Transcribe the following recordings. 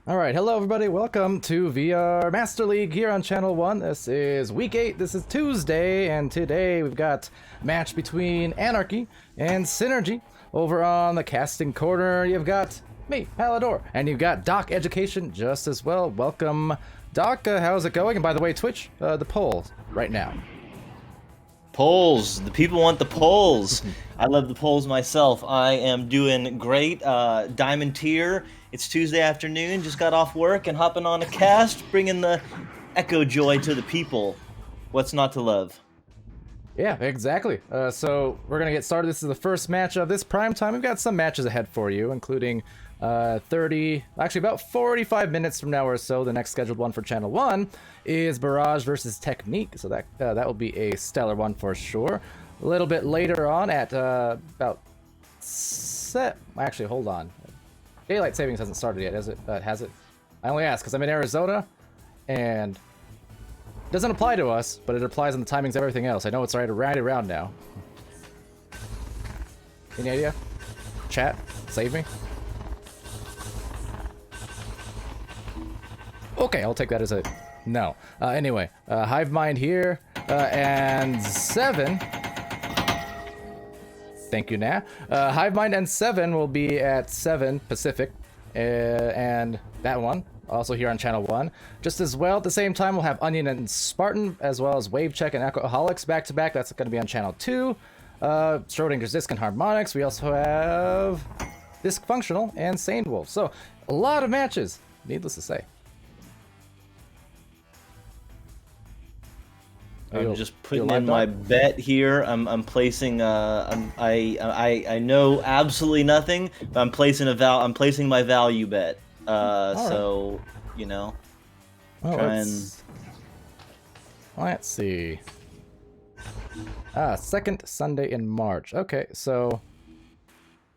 All right, hello everybody. Welcome to VR Master League here on Channel 1. This is week 8. This is Tuesday, and today we've got a match between Anarchy and Synergy. Over on the casting corner, you've got me, Palidore, and you've got DocEducation just as well. Welcome, Doc. How's it going? And by the way, Twitch, the poll right now. Polls. The people want the polls. I love the polls myself. I am doing great. Diamond tier. It's Tuesday afternoon. Just got off work and hopping on a cast, bringing the echo joy to the people. What's not to love? Yeah, exactly. So we're going to get started. This is the first match of this prime time. We've got some matches ahead for you, including about 45 minutes from now or so. The next scheduled one for Channel 1 is Barrage versus Technique. So that will be a stellar one for sure. A little bit later on at Actually, hold on. Daylight savings hasn't started yet, has it? Has it? I only ask because I'm in Arizona, and it doesn't apply to us, but it applies on the timings of everything else. I know it's right around now. Any idea? Chat, save me. Okay, I'll take that as a no. Anyway, Hive Mind here, and 7. Thank you, Nah. Hive Mind and 7 will be at 7 Pacific, and that one also here on Channel 1. Just as well, at the same time, we'll have Onion and Spartan, as well as Wave Check and Alcoholics back to back. That's going to be on Channel 2. Schrodinger's Disc and Harmonics. We also have Dysfunctional and Sane Wolf. So, a lot of matches, needless to say. I'm just putting in my bet here. I'm placing. I know absolutely nothing, but I'm placing I'm placing my value bet. So right. You know. Let's see. Second Sunday in March. Okay, so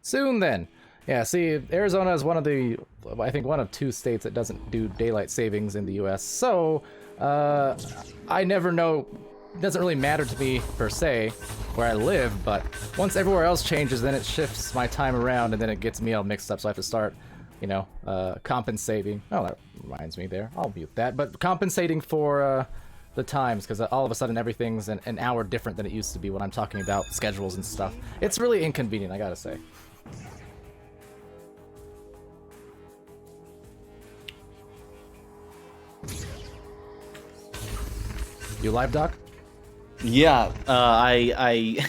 soon then. Yeah, see, Arizona is one of the, I think, one of 2 states that doesn't do daylight savings in the U.S. So, I never know. It doesn't really matter to me per se where I live, but once everywhere else changes, then it shifts my time around, and then it gets me all mixed up. So I have to start, compensating. Oh, that reminds me there. I'll mute that. But compensating for the times, because all of a sudden everything's an hour different than it used to be when I'm talking about schedules and stuff. It's really inconvenient, I gotta say. You live, Doc? Yeah, I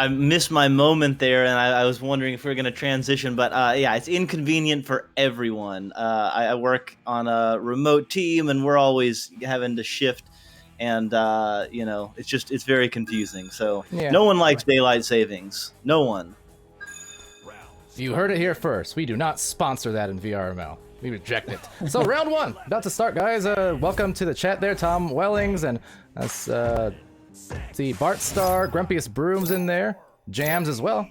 missed my moment there, and I was wondering if we were going to transition, but yeah, it's inconvenient for everyone. I work on a remote team, and we're always having to shift, and it's very confusing. So yeah. No one likes daylight savings. No one. You heard it here first. We do not sponsor that in VRML. We reject it. So round 1, about to start, guys. Welcome to the chat there, Tom Wellings, and see Bart Star, Grumpiest Brooms in there, Jams as well.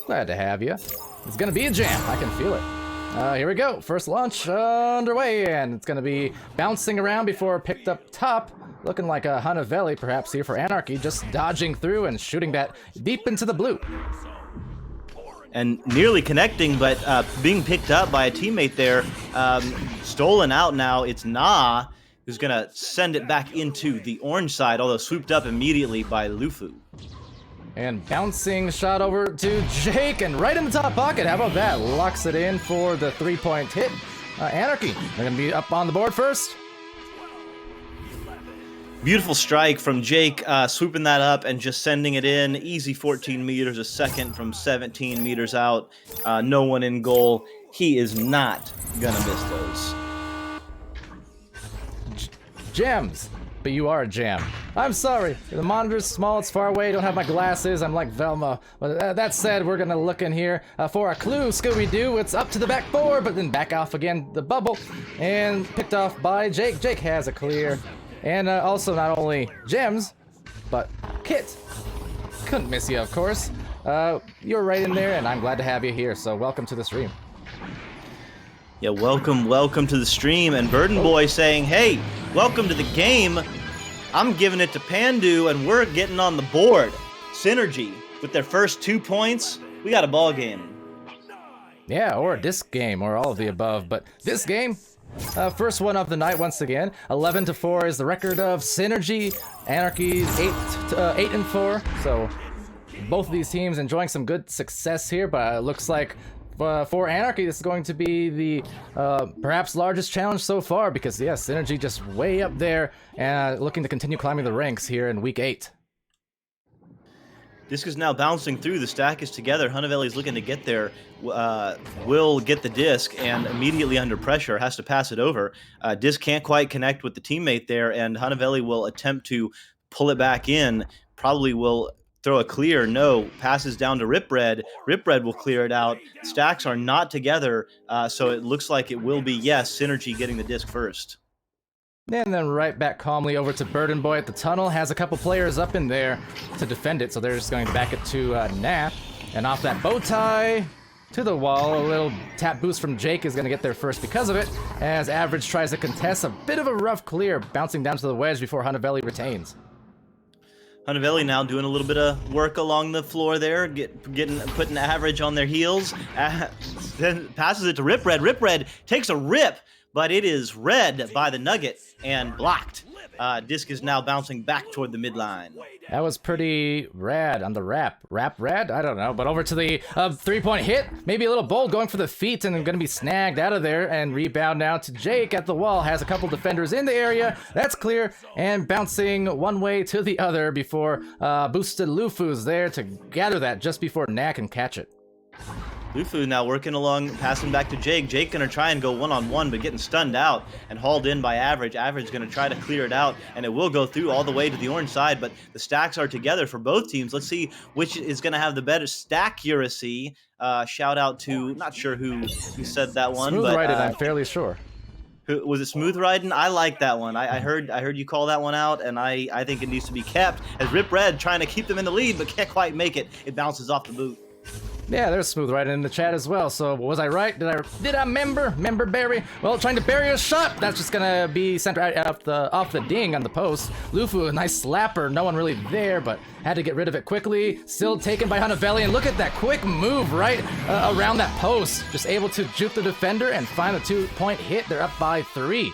Glad to have you. It's gonna be a jam. I can feel it. Here we go. First launch underway, and it's gonna be bouncing around before picked up top, looking like a Hanavelli perhaps here for Anarchy, just dodging through and shooting that deep into the blue. And nearly connecting, but being picked up by a teammate there. Stolen out now. It's Nah, who's going to send it back into the orange side, although swooped up immediately by Lufu. And bouncing shot over to Jake, and right in the top pocket. How about that? Locks it in for the 3-point hit. Anarchy, they're going to be up on the board first. Beautiful strike from Jake, swooping that up and just sending it in. Easy 14 meters a second from 17 meters out. No one in goal. He is not gonna miss those. Gems, but you are a jam. I'm sorry, the monitor's small, it's far away, don't have my glasses, I'm like Velma. But that said, we're gonna look in here for a clue. Scooby-Doo, it's up to the back 4, but then back off again, the bubble, and picked off by Jake. Jake has a clear. And also not only Gems, but Kit. Couldn't miss you, of course. You're right in there, and I'm glad to have you here, so welcome to the stream. Yeah, welcome to the stream. And Burden Boy saying, hey, welcome to the game. I'm giving it to Pandu, and we're getting on the board. Synergy, with their first 2 points, we got a ball game. Yeah, or a disc game, or all of the above, but this game, First one of the night once again. 11-4 is the record of Synergy. Anarchy's 8-4. So both of these teams enjoying some good success here, but it looks like for Anarchy this is going to be the perhaps largest challenge so far, because yeah, Synergy just way up there and looking to continue climbing the ranks here in week 8. Disc is now bouncing through. The stack is together. Hunavelli is looking to get there. Will get the disc and immediately under pressure has to pass it over. Disc can't quite connect with the teammate there, and Hunavelli will attempt to pull it back in. Probably will throw a clear. No, passes down to Ripred. Ripred will clear it out. Stacks are not together, so it looks like it will be, yes, Synergy getting the disc first. And then right back calmly over to Burden Boy at the tunnel. Has a couple players up in there to defend it, so they're just going to back it to Nat. And off that bow tie to the wall, a little tap boost from Jake is going to get there first because of it, as Average tries to contest a bit of a rough clear, bouncing down to the wedge before Hunavelli retains. Hunavelli now doing a little bit of work along the floor there, putting Average on their heels. Then passes it to Ripred. Ripred takes a rip, but it is read by the Nugget and blocked. Disc is now bouncing back toward the midline. That was pretty rad on the rap. Rap rad? I don't know. But over to the 3-point hit. Maybe a little bold going for the feet and going to be snagged out of there. And rebound now to Jake at the wall. Has a couple defenders in the area. That's clear. And bouncing one way to the other before boosted Lufu's there to gather that just before Nat can catch it. Lufu now working along, passing back to Jake. Jake gonna try and go one-on-one, but getting stunned out and hauled in by Average. Average gonna try to clear it out, and it will go through all the way to the orange side, but the stacks are together for both teams. Let's see which is gonna have the better stack accuracy. Shout out to, not sure who said that one. Smooth but Riding, I'm fairly sure. Was it Smooth Riding? I like that one. I heard you call that one out, and I think it needs to be kept. As Rip Red trying to keep them in the lead, but can't quite make it. It bounces off the boot. Yeah, there's Smooth Riding in the chat as well. So was I right? Did I remember Barry? Well, trying to bury a shot. That's just gonna be sent right off the ding on the post. Lufu, a nice slapper. No one really there, but had to get rid of it quickly. Still taken by Hunavelli, and look at that quick move right around that post. Just able to juke the defender and find a 2-point hit. They're up by 3.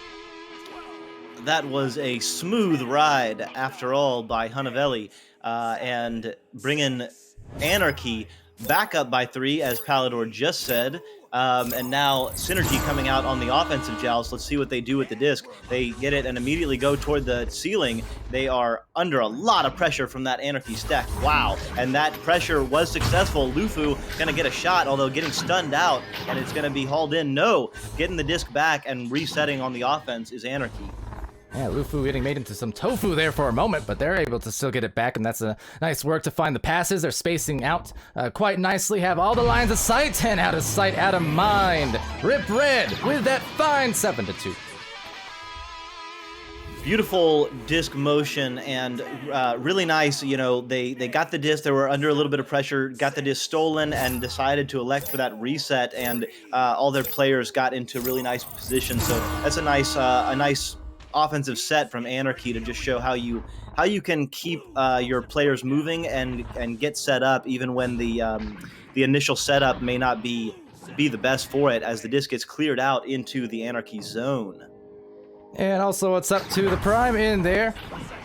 That was a smooth ride after all by Hunavelli, and bringing Anarchy back up by 3, as Palidore just said. And now Synergy coming out on the offensive joust. Let's see what they do with the disc. They get it and immediately go toward the ceiling. They are under a lot of pressure from that Anarchy stack. Wow. And that pressure was successful. Lufu gonna get a shot, although getting stunned out, and it's gonna be hauled in. No, getting the disc back and resetting on the offense is Anarchy. Yeah, Lufu getting made into some tofu there for a moment, but they're able to still get it back, and that's a nice work to find the passes. They're spacing out quite nicely, have all the lines of sight, and out of sight, out of mind. Rip Red with that fine 7-2. Beautiful disc motion and really nice. You know, they got the disc. They were under a little bit of pressure, got the disc stolen, and decided to elect for that reset. And all their players got into really nice position. So that's a nice offensive set from Anarchy to just show how you can keep your players moving and get set up even when the initial setup may not be the best for it, as the disc gets cleared out into the Anarchy zone. And also it's up to the Prime in there,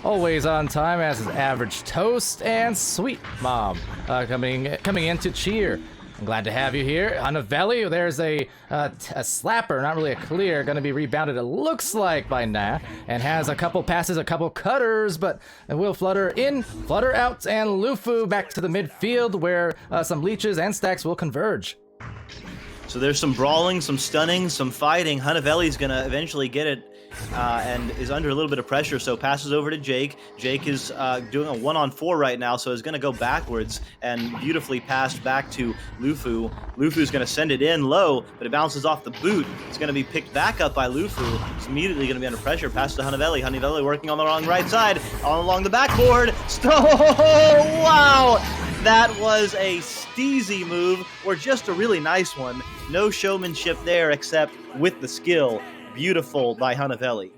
always on time, as is Average Toast and Sweet Mom coming in to cheer. I'm glad to have you here. Hunavelli, there's a slapper, not really a clear, going to be rebounded, it looks like, by Nat, and has a couple passes, a couple cutters, but it will flutter in, flutter out, and Lufu back to the midfield, where some leeches and stacks will converge. So there's some brawling, some stunning, some fighting. Hunavelli's going to eventually get it and is under a little bit of pressure, so passes over to Jake. Jake is doing a 1-on-4 right now, so is going to go backwards and beautifully passed back to Lufu. Lufu's going to send it in low, but it bounces off the boot. It's going to be picked back up by Lufu. It's immediately going to be under pressure. Pass to Hunavelli. Hunavelli working on the wrong right side, all along the backboard. Oh, wow! That was a steezy move, or just a really nice one. No showmanship there, except with the skill. Beautiful by Hunavelli.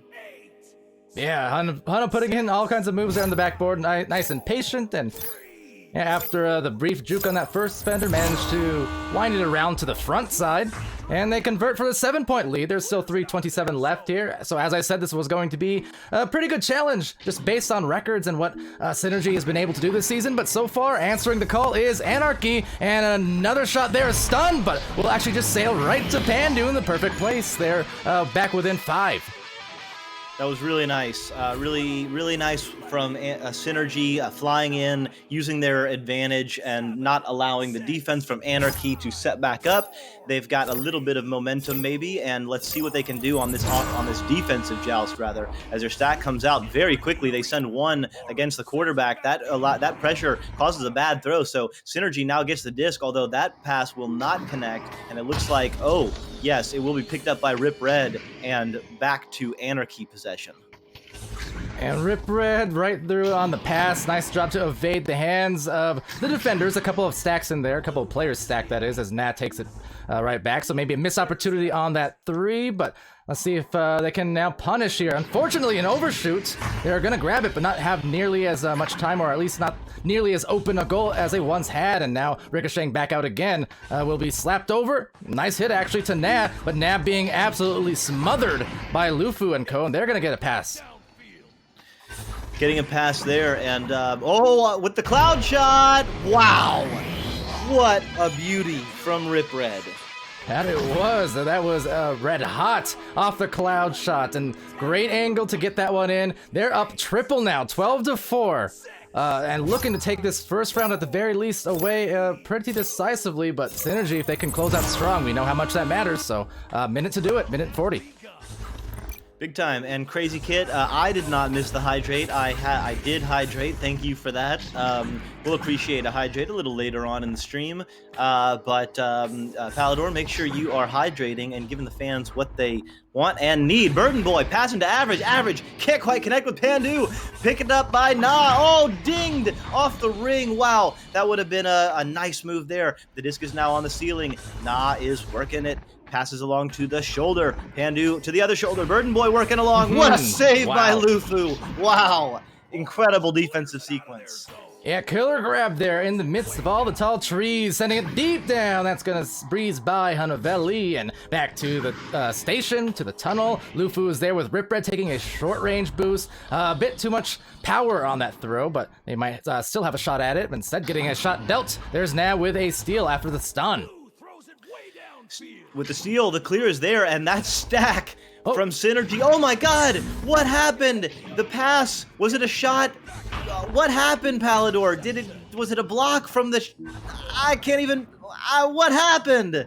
Yeah, Hana putting in all kinds of moves there on the backboard, nice and patient, and After the brief juke on that first fender, managed to wind it around to the front side, and they convert for the 7-point lead. There's still 3:27 left here, so as I said, this was going to be a pretty good challenge, just based on records and what Synergy has been able to do this season, but so far, answering the call is Anarchy, and another shot there is stunned, but will actually just sail right to Pandu in the perfect place. They're back within 5. That was really nice. Really nice from Synergy flying in, using their advantage and not allowing the defense from Anarchy to set back up. They've got a little bit of momentum maybe, and let's see what they can do on this defensive joust rather. As their stack comes out very quickly, they send one against the quarterback. That pressure causes a bad throw. So Synergy now gets the disc, although that pass will not connect, and it looks like, oh yes, it will be picked up by Rip Red and back to Anarchy possession. And Rip Red right through on the pass. Nice job to evade the hands of the defenders. A couple of stacks in there, a couple of players stacked, that is, as Nat takes it right back. So maybe a missed opportunity on that 3, but let's see if they can now punish here. Unfortunately, an overshoot. They're going to grab it, but not have nearly as much time, or at least not nearly as open a goal as they once had. And now ricocheting back out again will be slapped over. Nice hit, actually, to Nab, but Nab being absolutely smothered by Lufu and co, and they're going to get a pass. Getting a pass there, and with the cloud shot! Wow! What a beauty from Rip Red. That it was. That was red hot off the cloud shot, and great angle to get that one in. They're up triple now, 12-4. And looking to take this first round at the very least away pretty decisively, but Synergy, if they can close out strong, we know how much that matters, so minute to do it, minute 40. Big time. And Crazy Kit, I did not miss the hydrate. I did hydrate. Thank you for that. We'll appreciate a hydrate a little later on in the stream. But Palidore, make sure you are hydrating and giving the fans what they want and need. Burden Boy passing to Average. Average can't quite connect with Pandu. Pick it up by Na. Oh, dinged off the ring. Wow, that would have been a nice move there. The disc is now on the ceiling. Na is working it. Passes along to the shoulder. Pandu to the other shoulder. Burden Boy working along. What a save by Lufu. Wow. Incredible defensive sequence. Yeah, killer grab there in the midst of all the tall trees, sending it deep down. That's going to breeze by Hanavelli and back to the station, to the tunnel. Lufu is there with Rip Red taking a short-range boost. A bit too much power on that throw, but they might still have a shot at it. But instead, getting a shot dealt. There's Nab with a steal after the stun. With the steal, the clear is there, and that stack from Synergy. Oh my god! What happened? The pass, was it a shot? What happened, Palidore? Was it a block from the I can't even what happened?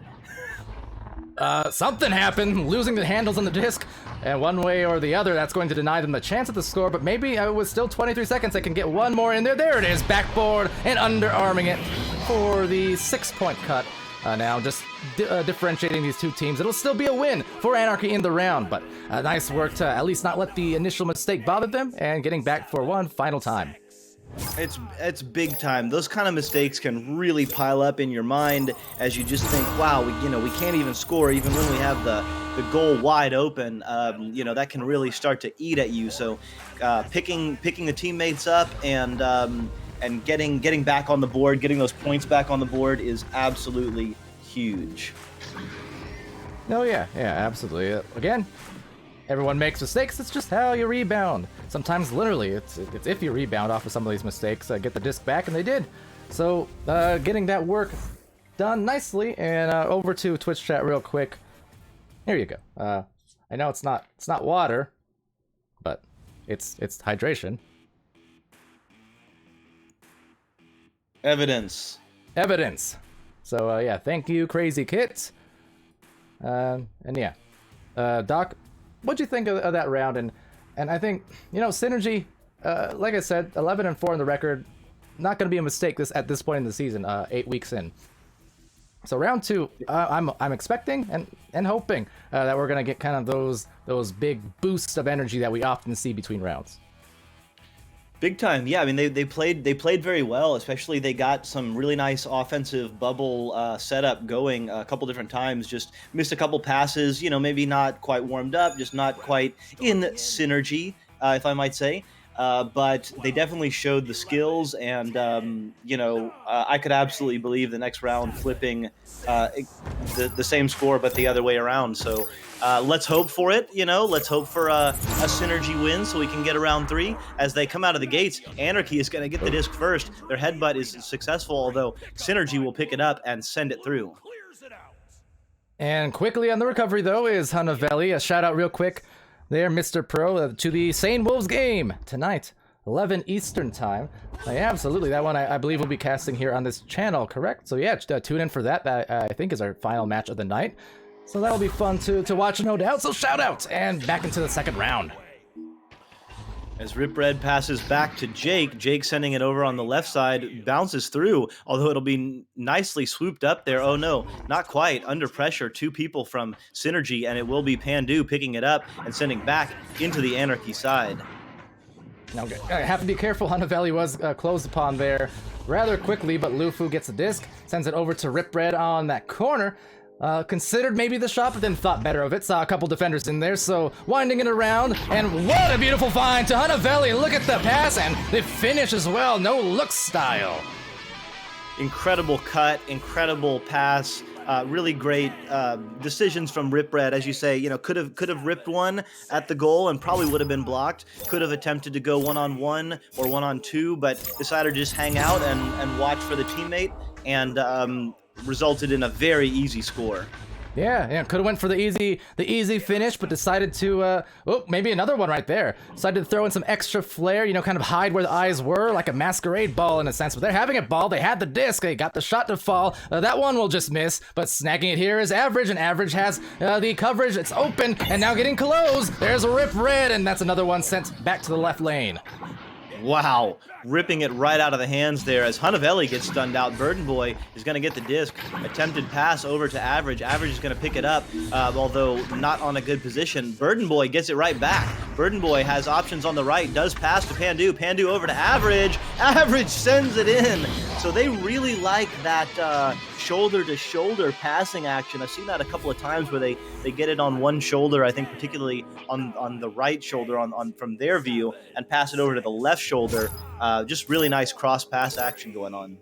Something happened, losing the handles on the disc. And one way or the other, that's going to deny them the chance at the score, but maybe with still 23 seconds, they can get one more in there. There it is, backboard and underarming it for the 6-point cut. Now just differentiating these two teams. It'll still be a win for Anarchy in the round, but nice work to at least not let the initial mistake bother them and getting back for one final time. It's big time. Those kind of mistakes can really pile up in your mind as you just think, wow, we can't even score even when we have the goal wide open. That can really start to eat at you. So picking the teammates up and getting back on the board, getting those points back on the board is absolutely huge. Oh yeah, absolutely. Again, everyone makes mistakes. It's just how you rebound. Sometimes, literally, it's if you rebound off of some of these mistakes, get the disc back, and they did. So, getting that work done nicely, and over to Twitch chat real quick. Here you go. I know it's not water, but it's hydration. Evidence. So yeah, thank you, Crazy Kit. And yeah, Doc, what'd you think of that round? And I think Synergy, like I said, 11-4 in the record, not going to be a mistake at this point in the season, 8 weeks in. So round 2, I'm expecting and hoping that we're going to get kind of those big boosts of energy that we often see between rounds. Big time, yeah. I mean, they played very well. Especially they got some really nice offensive bubble setup going a couple different times. Just missed a couple passes. Maybe not quite warmed up, just not quite in synergy, if I might say. but they definitely showed the skills, and I could absolutely believe the next round flipping the same score, but the other way around. So let's hope for it. Let's hope for a synergy win so we can get around 3. As they come out of the gates, Anarchy is going to get the disc first. Their headbutt is successful, although Synergy will pick it up and send it through. And quickly on the recovery, though, is Hanavelli. A shout out real quick there, Mr. Pro, to the Sane Wolves game tonight, 11 Eastern time. Yeah, absolutely. That one I believe we'll be casting here on this channel, correct? So yeah, tune in for that. That I think is our final match of the night. So that'll be fun to watch, no doubt. So shout out, and back into the second round. As Rip Red passes back to Jake, Jake sending it over on the left side, bounces through, although it'll be nicely swooped up there. Oh no, not quite. Under pressure, 2 people from Synergy, and it will be Pandu picking it up and sending back into the Anarchy side. Now, I have to be careful. Hanavelli was closed upon there rather quickly, but Lufu gets the disc, sends it over to Rip Red on that corner. Considered maybe the shot, but then thought better of it. Saw a couple defenders in there, so winding it around, and what a beautiful find to Hanavelli. Look at the pass, and the finish as well. No look style. Incredible cut, incredible pass. Really great decisions from Rip Red, as you say. Could have ripped one at the goal and probably would have been blocked. Could have attempted to go 1-on-1 or 1-on-2, but decided to just hang out and watch for the teammate, and resulted in a very easy score. Yeah, could have went for the easy finish, but decided to, maybe another one right there. Decided to throw in some extra flair, kind of hide where the eyes were, like a masquerade ball in a sense. But they're having a ball, they had the disc, they got the shot to fall. That one will just miss, but snagging it here is Average, and Average has the coverage, it's open, and now getting close. There's a Rip Red, and that's another one sent back to the left lane. Wow, ripping it right out of the hands there as Hanavelli gets stunned out. Burden Boy is going to get the disc. Attempted pass over to Average. Average is going to pick it up, although not on a good position. Burden Boy gets it right back. Burden Boy has options on the right, does pass to Pandu. Pandu over to Average. Average sends it in. So they really like that shoulder-to-shoulder passing action. I've seen that a couple of times where they get it on one shoulder, I think particularly on the right shoulder on from their view, and pass it over to the left shoulder. Just really nice cross-pass action going on.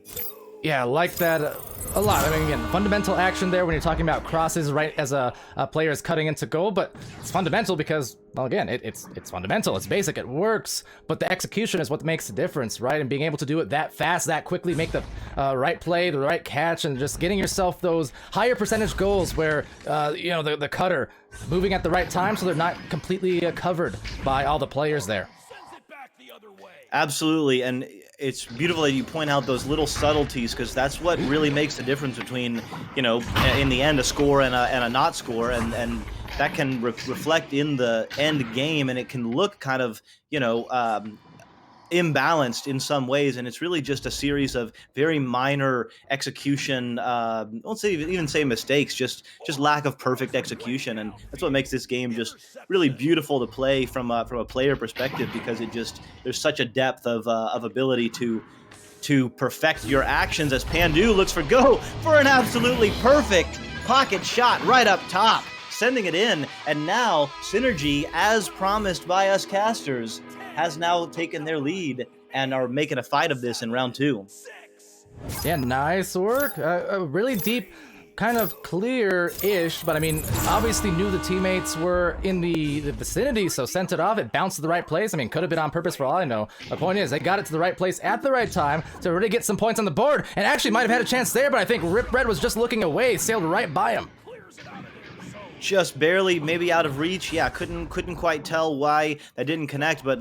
Yeah, I like that a lot. I mean, again, fundamental action there when you're talking about crosses right as a player is cutting into goal, but it's fundamental because, well, again, it's fundamental, it's basic, it works, but the execution is what makes the difference, right? And being able to do it that fast, that quickly, make the right play, the right catch, and just getting yourself those higher percentage goals where, the cutter moving at the right time so they're not completely covered by all the players there. Absolutely, and it's beautiful that you point out those little subtleties, because that's what really makes the difference between, in the end, a score and a not score, and that can reflect in the end game, and it can look kind of, imbalanced in some ways, and it's really just a series of very minor execution. I won't even say mistakes, just lack of perfect execution, and that's what makes this game just really beautiful to play from a player perspective, because there's such a depth of ability to perfect your actions. As Pandu looks for an absolutely perfect pocket shot right up top, sending it in, and now Synergy, as promised by us casters, has now taken their lead and are making a fight of this in round 2. Yeah, nice work. Really deep, kind of clear-ish, but I mean, obviously knew the teammates were in the vicinity, so sent it off. It bounced to the right place. I mean, could have been on purpose for all I know. The point is, they got it to the right place at the right time to really get some points on the board, and actually might have had a chance there, but I think Rip Red was just looking away, sailed right by him. Just barely, maybe out of reach. Yeah, couldn't quite tell why that didn't connect, but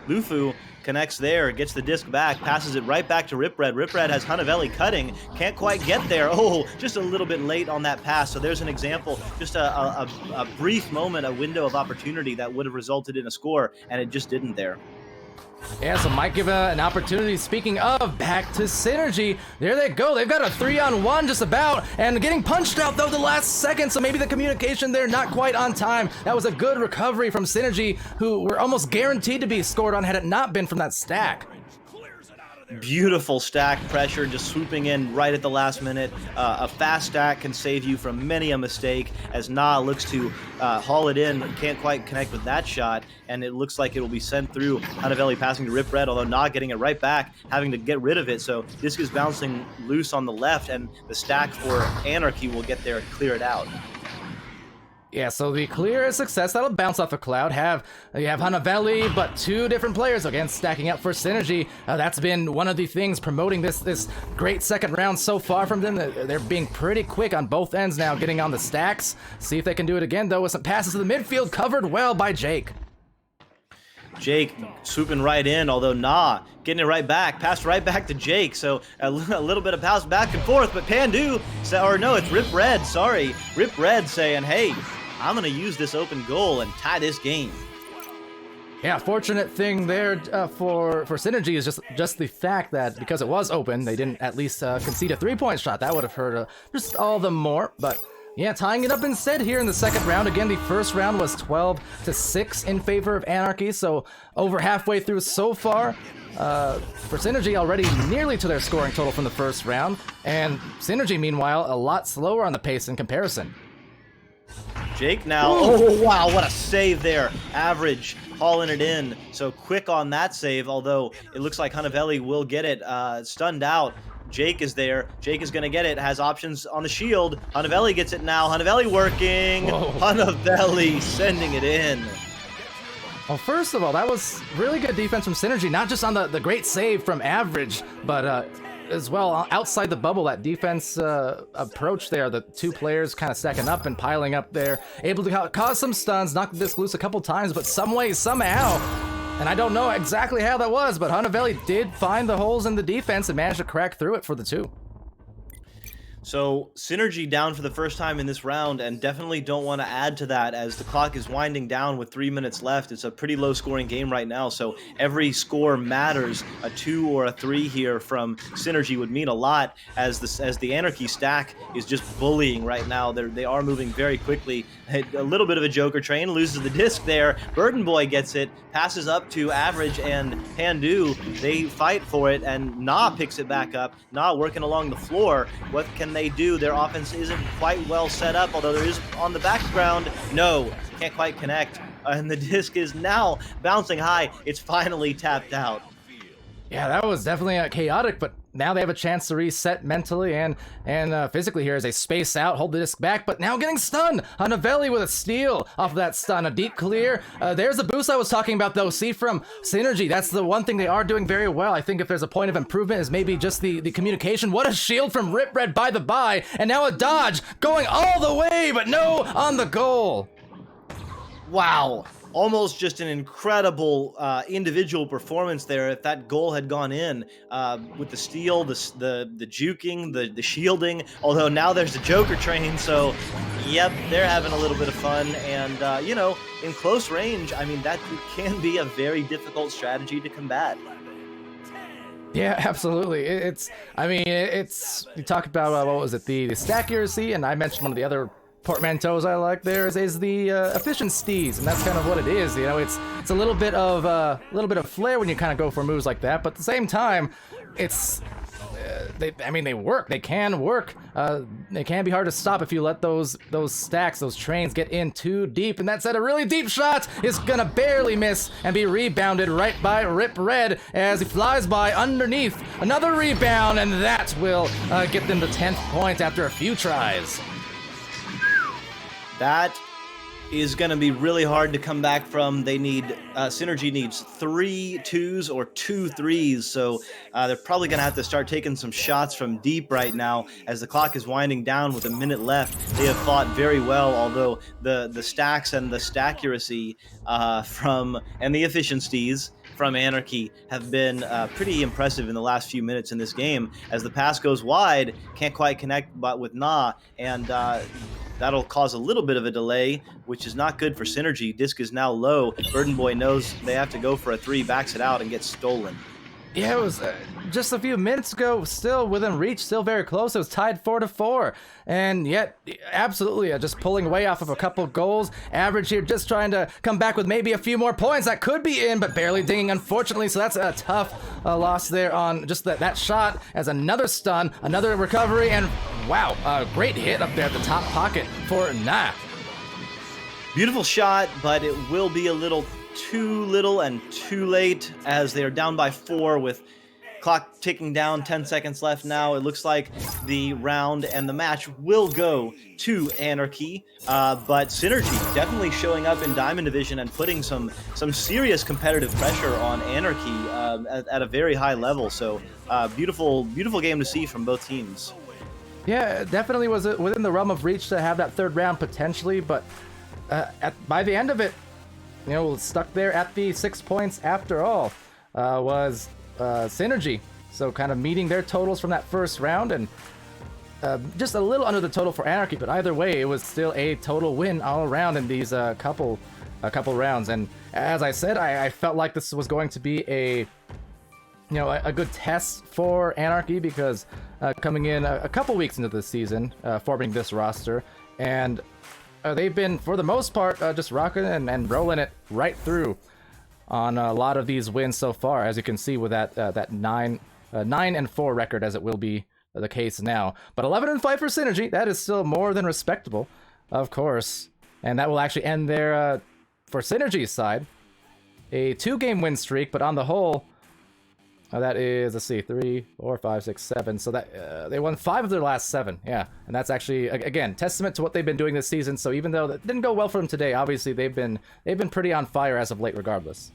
Lufu connects there, gets the disc back, passes it right back to Rip Red. Rip Red has Hanavelli cutting, can't quite get there. Oh, just a little bit late on that pass. So there's an example, just a brief moment, a window of opportunity that would have resulted in a score, and it just didn't there. Yeah, so might give an opportunity. Speaking of, back to Synergy. There they go. They've got a 3-on-1 just about, and getting punched out though the last second, so maybe the communication there not quite on time. That was a good recovery from Synergy, who were almost guaranteed to be scored on had it not been from that stack. Beautiful stack pressure, just swooping in right at the last minute. A fast stack can save you from many a mistake, as Na looks to haul it in, can't quite connect with that shot, and it looks like it will be sent through. Hanavelli passing to Rip Red, although Na getting it right back, having to get rid of it, so Disc is bouncing loose on the left, and the stack for Anarchy will get there and clear it out. Yeah, so the clear is success. That'll bounce off a cloud. You have Hanavelli, but two different players again stacking up for Synergy. That's been one of the things promoting this great second round so far from them. They're being pretty quick on both ends now, getting on the stacks. See if they can do it again though with some passes to the midfield, covered well by Jake. Jake swooping right in, although Na getting it right back, passed right back to Jake, so a little bit of pass back and forth, but Pandu, or no, it's Rip Red, sorry. Rip Red saying, hey, I'm going to use this open goal and tie this game. Yeah, fortunate thing there for Synergy is just the fact that because it was open, they didn't at least concede a 3-point shot. That would have hurt just all the more, but yeah, tying it up instead here in the second round. Again, the first round was 12-6 in favor of Anarchy, so over halfway through so far. For Synergy, already nearly to their scoring total from the first round, and Synergy, meanwhile, a lot slower on the pace in comparison. Jake now, oh wow, what a save there. Average hauling it in, so quick on that save, although it looks like Hanavelli will get it stunned out. Jake is there. Jake is going to get it. Has options on the shield. Hanavelli gets it now. Hanavelli working. Whoa. Hanavelli sending it in. Well, first of all, that was really good defense from Synergy, not just on the great save from Average, but as well outside the bubble, that defense approach there, the two players kind of stacking up and piling up there, able to cause some stuns, knock the disc loose a couple times, but some way, somehow, and I don't know exactly how that was, but Hanavelli did find the holes in the defense and managed to crack through it for the two. So Synergy down for the first time in this round, and definitely don't want to add to that as the clock is winding down with 3 minutes left. It's a pretty low scoring game right now, so every score matters. A 2 or a 3 here from Synergy would mean a lot as the Anarchy stack is just bullying right now. They are moving very quickly. A little bit of a Joker train, loses the disc there. Burden Boy gets it, passes up to Average and Pandu. They fight for it, and Na picks it back up. Na working along the floor. What can they do? Their offense isn't quite well set up, although there is on the background. No, can't quite connect. And the disc is now bouncing high. It's finally tapped out. Yeah, that was definitely chaotic, but now they have a chance to reset mentally and physically here as they space out, hold the disc back, but now getting stunned. Hanavelli with a steal off of that stun, a deep clear. There's the boost I was talking about though. See from Synergy, that's the one thing they are doing very well. I think if there's a point of improvement is maybe just the communication. What a shield from Rip Red by the by, and now a dodge going all the way, but no on the goal. Wow. Almost just an incredible individual performance there. If that goal had gone in with the steal, the juking, the shielding, although now there's the Joker train, so yep, they're having a little bit of fun. And, you know, in close range, I mean, that can be a very difficult strategy to combat. Yeah, absolutely. You talk about, what was it, the stack accuracy, and I mentioned one of the other portmanteaus I like there is the efficiencies, and that's kind of what it is. You know, it's a little bit of flair when you kind of go for moves like that, but at the same time, it's they work. They can work. They can be hard to stop if you let those stacks, those trains get in too deep. And that said, a really deep shot is gonna barely miss and be rebounded right by Rip Red as he flies by underneath. Another rebound, and that will get them the 10th point after a few tries. That is going to be really hard to come back from. They need, Synergy needs 3 2s or 2 3s, so they're probably going to have to start taking some shots from deep right now as the clock is winding down with a minute left. They have fought very well, although the stacks and the stackuracy and the efficiencies from Anarchy have been pretty impressive in the last few minutes in this game. As the pass goes wide, can't quite connect but with Na, and that'll cause a little bit of a delay, which is not good for Synergy. Disc is now low. Burden Boy knows they have to go for a 3, backs it out, and gets stolen. Yeah, it was just a few minutes ago, still within reach, still very close. It was tied 4-4, and yet absolutely just pulling away off of a couple goals. Average here just trying to come back with maybe a few more points. That could be in, but barely dinging, unfortunately. So that's a tough loss there on just that shot as another stun, another recovery, and wow, a great hit up there at the top pocket for Nah. Beautiful shot, but it will be a little too little and too late as they are down by 4 with clock ticking down, 10 seconds left now. It looks like the round and the match will go to Anarchy, but Synergy definitely showing up in Diamond Division and putting some serious competitive pressure on Anarchy at a very high level. So beautiful game to see from both teams. Yeah, it definitely was within the realm of reach to have that third round potentially, but by the end of it, you know, stuck there at the 6 points after all, was Synergy. So kind of meeting their totals from that first round, and just a little under the total for Anarchy, but either way, it was still a total win all around in these couple rounds. And as I said, I felt like this was going to be a good test for Anarchy, because coming in a couple weeks into the season, forming this roster, and they've been, for the most part, just rocking and rolling it right through on a lot of these wins so far, as you can see with that 9-4 record, as it will be the case now. But 11-5 for Synergy, that is still more than respectable, of course. And that will actually end there, for Synergy's side, a 2-game win streak, but on the whole, that is, let's see, 3, 4, 5, 6, 7. So that they won 5 of their last 7. Yeah, and that's actually, again, testament to what they've been doing this season. So even though that didn't go well for them today, obviously they've been pretty on fire as of late, regardless.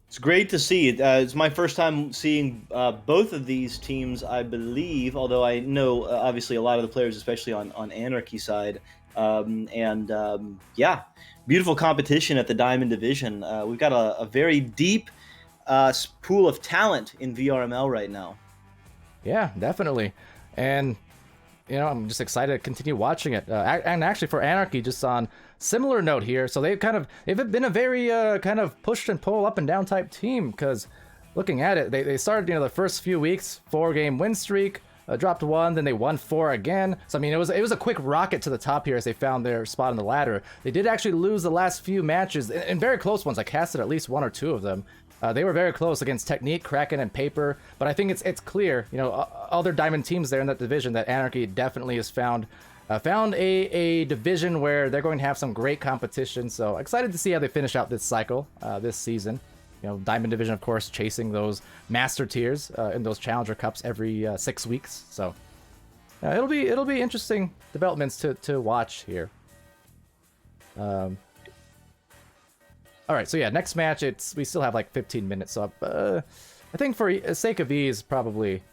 It's great to see. It's my first time seeing both of these teams, I believe, although I know obviously a lot of the players, especially on Anarchy side. Yeah, beautiful competition at the Diamond Division. We've got a very deep pool of talent in VRML right now. Yeah, definitely. And you know, I'm just excited to continue watching it. And actually for Anarchy, just on similar note here, so they've been a very kind of push and pull up and down type team, because looking at it, they started, the first few weeks 4-game win streak, dropped 1, then they won 4 again. So I mean, it was a quick rocket to the top here as they found their spot on the ladder. They did actually lose the last few matches, and very close ones. I casted at least 1 or 2 of them. They were very close against Technique, Kraken, and Paper, but I think it's clear, other Diamond teams there in that division, that Anarchy definitely has found a division where they're going to have some great competition. So excited to see how they finish out this cycle, this season. Diamond Division, of course, chasing those master tiers in those Challenger Cups every 6 weeks. So it'll be interesting developments to watch here. All right, so yeah, next match, we still have like 15 minutes, so I think for the sake of ease, probably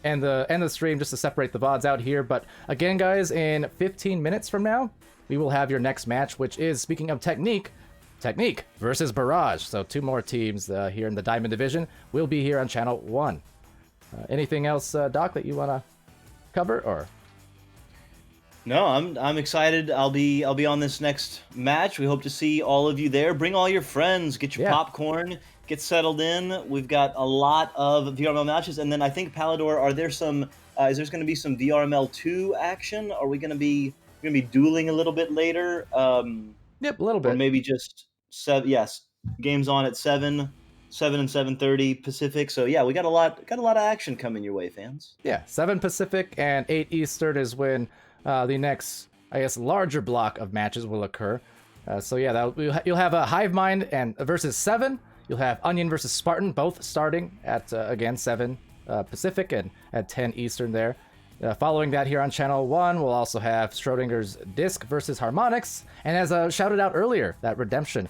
end the stream just to separate the VODs out here. But again, guys, in 15 minutes from now, we will have your next match, which is, speaking of Technique versus Barrage. So 2 more teams here in the Diamond Division will be here on Channel 1. Anything else, Doc, that you want to cover, or? No, I'm excited. I'll be on this next match. We hope to see all of you there. Bring all your friends. Get your popcorn. Get settled in. We've got a lot of VRML matches, and then I think Palidore. Are there some? Is there going to be some VRML 2 action? Are we going to be dueling a little bit later? Yep, a little bit. Or maybe just 7. Yes, games on at 7 and 7:30 Pacific. So yeah, we got a lot of action coming your way, fans. Yeah, 7 Pacific and 8 Eastern is when the next, I guess, larger block of matches will occur. So yeah, you'll have a Hive Mind and versus 7. You'll have Onion versus Spartan, both starting at again 7 Pacific and at 10 Eastern there. Following that here on Channel 1, we'll also have Schrodinger's Disc versus Harmonix, and as shouted out earlier, that Redemption,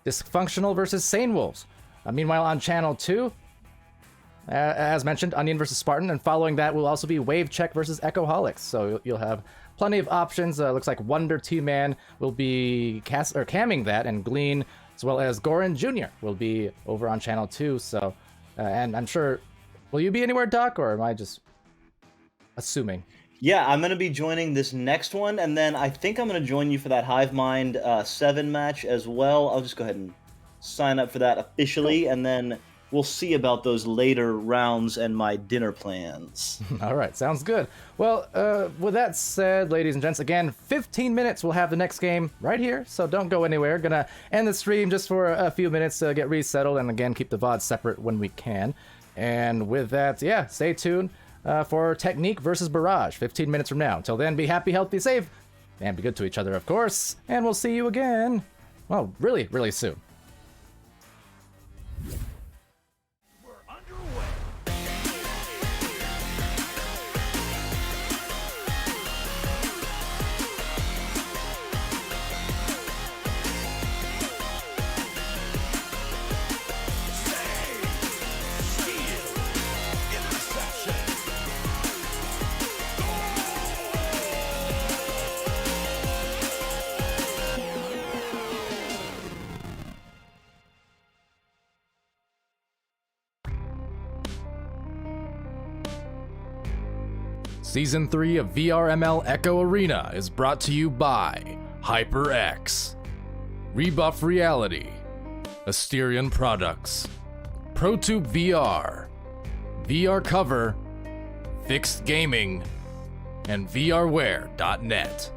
Dysfunctional versus Sane Wolves. Meanwhile, on Channel 2, as mentioned, Onion versus Spartan, and following that will also be Wave Check versus Echoholics. So you'll have plenty of options. Looks like Wonder T-Man will be camming that, and Glean, as well as Goran Jr. will be over on Channel 2. So, and I'm sure, will you be anywhere, Doc, or am I just assuming? Yeah, I'm going to be joining this next one, and then I think I'm going to join you for that Hive Mind 7 match as well. I'll just go ahead and sign up for that officially, and then we'll see about those later rounds and my dinner plans. All right, sounds good. Well, with that said, ladies and gents, again, 15 minutes we'll have the next game right here, so don't go anywhere. Gonna end the stream just for a few minutes to get resettled, and again, keep the VOD separate when we can. And with that, yeah, stay tuned for Technique versus Barrage, 15 minutes from now. Until then, be happy, healthy, safe, and be good to each other, of course. And we'll see you again, well, really, really soon. Season 3 of VRML Echo Arena is brought to you by HyperX, Rebuff Reality, Asterion Products, ProTube VR, VR Cover, Fixed Gaming, and VRware.net.